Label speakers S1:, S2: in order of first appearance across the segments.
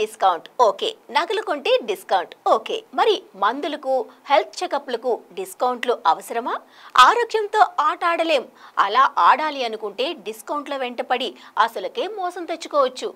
S1: Discount okay, నగలు కొంటే discount okay, మరి మందులకు హెల్త్ చెకప్లకు డిస్కౌంట్లు అవసరమా? ఆరోగ్యంతో ఆట ఆడలేం, అలా ఆడాలి అనుకుంటే డిస్కౌంట్ల వెంటపడి అసలుకే మోసం తెచ్చుకోవచ్చు.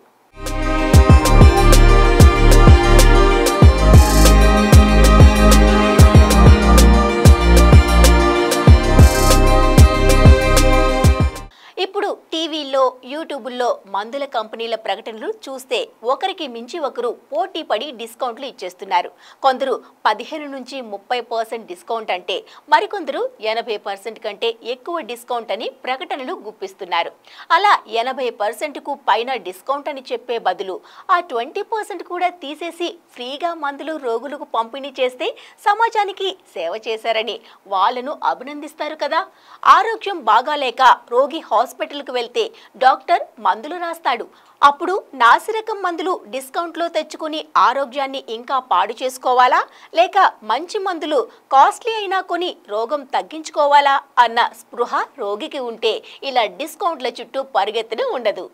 S1: ఇప్పుడు టీవీల్లో యూట్యూబుల్లో మందుల కంపెనీల ప్రకటనలు చూస్తే ఒకరికి మించి ఒకరు పోటీ పడి డిస్కౌంట్లు ఇచ్చేస్తున్నారు. కొందరు 15 నుంచి 30% డిస్కౌంట్ అంటే మరికొందరు 80% కంటే ఎక్కువ డిస్కౌంట్ అని ప్రకటనలు గుప్పిస్తున్నారు. అలా 80%కు పైన డిస్కౌంట్ అని చెప్పే బదులు ఆ 20% కూడా తీసేసి ఫ్రీగా మందులు రోగులకు పంపిణీ చేస్తే సమాజానికి సేవ చేశారని వాళ్ళను అభినందిస్తారు కదా. ఆరోగ్యం బాగాలేక రోగి హాస్పిటల్కి వెళ్తే డాక్టర్ మందులు రాస్తాడు. అప్పుడు నాసిరకం మందులు డిస్కౌంట్లో తెచ్చుకుని ఆరోగ్యాన్ని ఇంకా పాడు చేసుకోవాలా, లేక మంచి మందులు కాస్ట్లీ అయినా కొని రోగం తగ్గించుకోవాలా అన్న స్పృహ రోగికి ఉంటే ఇలా డిస్కౌంట్ల చుట్టూ పరిగెత్తడం ఉండదు.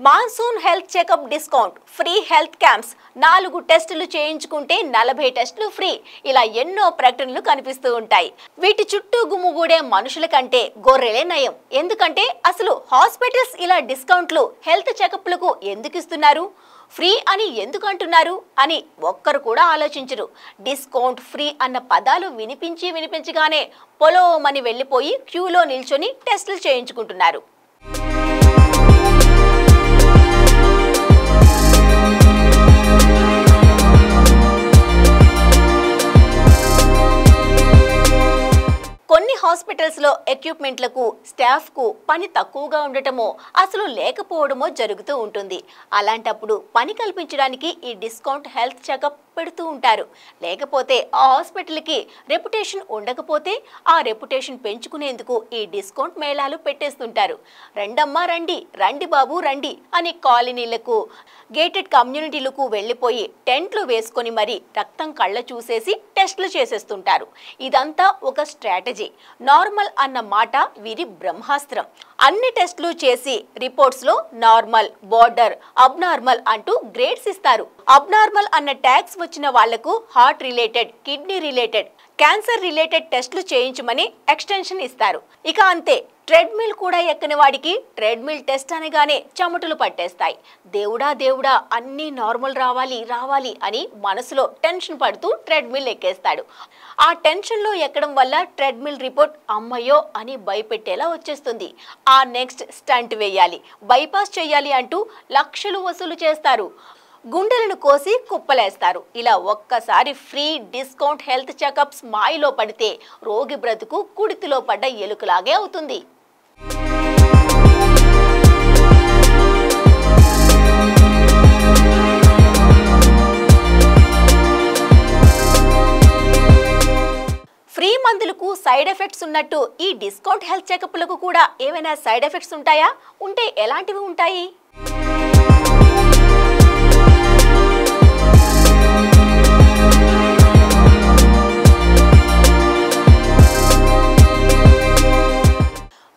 S1: Monsoon health checkup discount, free health camps, 4 టెస్టులు చేయించుకుంటే 40 టెస్టులు ఫ్రీ, ఇలా ఎన్నో ప్రకటనలు కనిపిస్తూ ఉంటాయి. వీటి చుట్టూ గుమ్ముగూడే మనుషుల కంటే గొర్రెలే నయం. ఎందుకంటే అసలు హాస్పిటల్స్ ఇలా డిస్కౌంట్లు హెల్త్ చెకప్లకు ఎందుకు ఇస్తున్నారు, ఫ్రీ అని ఎందుకు అంటున్నారు అని ఒక్కరు కూడా ఆలోచించరు. డిస్కౌంట్, ఫ్రీ అన్న పదాలు వినిపించగానే పొలోమని వెళ్ళిపోయి క్యూలో నిల్చొని టెస్టులు చేయించుకుంటున్నారు. కొన్ని హాస్పిటల్స్ లో ఎక్విప్మెంట్లకు స్టాఫ్కు పని తక్కువగా ఉండటమో అసలు లేకపోవడమో జరుగుతూ ఉంటుంది. అలాంటప్పుడు పని కల్పించడానికి ఈ డిస్కౌంట్ హెల్త్ చెకప్ పెడుతూ ఉంటారు. లేకపోతే ఆ హాస్పిటల్కి రెప్యుటేషన్ ఉండకపోతే ఆ రెప్యుటేషన్ పెంచుకునేందుకు ఈ డిస్కౌంట్ మేళాలు పెట్టేస్తుంటారు. రండమ్మా రండి, రండి బాబు రండి అని కాలనీలకు, గేటెడ్ కమ్యూనిటీలకు వెళ్ళిపోయి టెంట్లు వేసుకొని మరి రక్తం కళ్ళ చూసేసి టెస్టులు చేసేస్తుంటారు. ఇదంతా ఒక స్ట్రాటజీ. నార్మల్ అన్న మాట వీరి బ్రహ్మాస్త్రం. అన్ని టెస్టులు చేసి రిపోర్ట్స్ లో నార్మల్, బోర్డర్, అబ్నార్మల్ అంటూ గ్రేడ్స్ ఇస్తారు. అబ్నార్మల్ అన్న ట్యాగ్స్ వచ్చిన వాళ్లకు heart related, kidney related, cancer related టెస్టులు చేయించమని ఎక్స్టెన్షన్ ఇస్తారు. ఇక అంతే, ట్రెడ్మిల్ కూడా ఎక్కని వాడికి ట్రెడ్మిల్ టెస్ట్ అనగానే చెమటలు పట్టేస్తాయి. దేవుడా దేవుడా అన్నీ నార్మల్ రావాలి అని మనసులో టెన్షన్ పడుతూ ట్రెడ్మిల్ ఎక్కేస్తాడు. ఆ టెన్షన్లో ఎక్కడం వల్ల ట్రెడ్మిల్ రిపోర్ట్ అమ్మయ్యో అని భయపెట్టేలా వచ్చేస్తుంది. ఆ నెక్స్ట్ స్టంట్ వేయాలి, బైపాస్ చేయాలి అంటూ లక్షలు వసూలు చేస్తారు. గుండెలను కోసి కుప్పలేస్తారు. ఇలా ఒక్కసారి ఫ్రీ డిస్కౌంట్ హెల్త్ చెకప్స్ మాయలో పడితే రోగి బ్రతుకు కుడితిలో పడ్డ ఎలుకలాగే అవుతుంది. ఫ్రీ మందులకు సైడ్ ఎఫెక్ట్స్ ఉన్నట్టు ఈ డిస్కౌంట్ హెల్త్ చెకప్లకు కూడా ఏమైనా సైడ్ ఎఫెక్ట్స్ ఉంటాయా? ఉంటే ఎలాంటివి ఉంటాయి?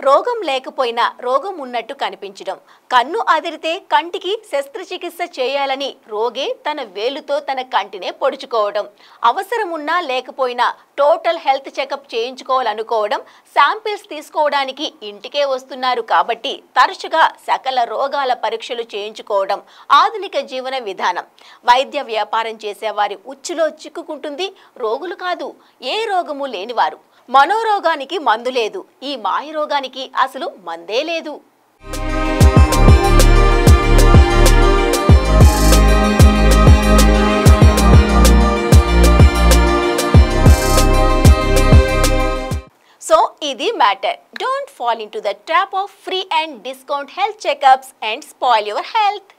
S1: రోగం లేకపోయినా రోగం ఉన్నట్టు కనిపించడం, కన్ను అదిరితే కంటికి శస్త్రచికిత్స చేయాలని రోగి తన వేలుతో తన కంటినే పొడుచుకోవడం, అవసరం ఉన్నా లేకపోయినా టోటల్ హెల్త్ చెకప్ చేయించుకోవాలనుకోవడం, శాంపిల్స్ తీసుకోవడానికి ఇంటికే వస్తున్నారు కాబట్టి తరచుగా సకల రోగాల పరీక్షలు చేయించుకోవడం ఆధునిక జీవన విధానం. వైద్య వ్యాపారం చేసేవారి ఉచ్చులో చిక్కుకుంటుంది రోగులు కాదు, ఏ రోగము లేనివారు. మనోరోగానికి మందు లేదు, ఈ మాయ రోగానికి అసలు మందే లేదు. సో ఇది matter. Don't fall into the trap of free and discount health checkups and spoil your health.